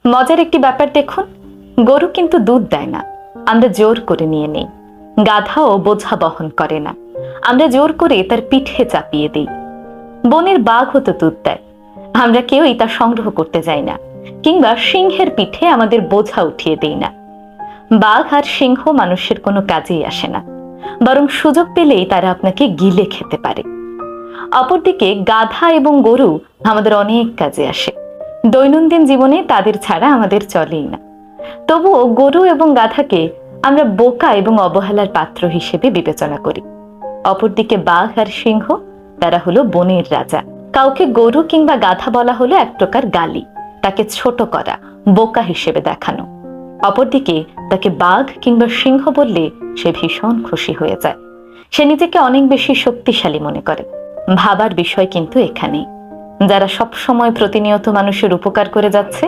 মজার একটি ব্যাপার দেখুন, গরু কিন্তু দুধ দেয় না, আমরা জোর করে নিয়ে নেই। গাধাও বোঝা বহন করে না, আমরা জোর করে তার পিঠে চাপিয়ে দিই। বনের বাঘও তো দুধ দেয়, আমরা কেউই তা সংগ্রহ করতে যাই না, কিংবা সিংহের পিঠে আমাদের বোঝা উঠিয়ে দিই না। বাঘ আর সিংহ মানুষের কোনো কাজেই আসে না, বরং সুযোগ পেলেই তারা আপনাকে গিলে খেতে পারে। অপরদিকে গাধা এবং গরু আমাদের অনেক কাজে আসে, দৈনন্দিন জীবনে তাদের ছাড়া আমাদের চলেই না। তবুও গরু এবং গাধাকে আমরা বোকা এবং অবহেলার পাত্র হিসেবে বিবেচনা করি। অপরদিকে বাঘ আর সিংহ, তারা হলো বনের রাজা। কাউকে গরু কিংবা গাধা বলা হলো এক প্রকার গালি, তাকে ছোট করা, বোকা হিসেবে দেখানো। অপরদিকে তাকে বাঘ কিংবা সিংহ বললে সে ভীষণ খুশি হয়ে যায়, সে নিজেকে অনেক বেশি শক্তিশালী মনে করে। ভাবার বিষয় কিন্তু এখানেই, যারা সব সময় প্রতিনিয়ত মানুষের উপকার করে যাচ্ছে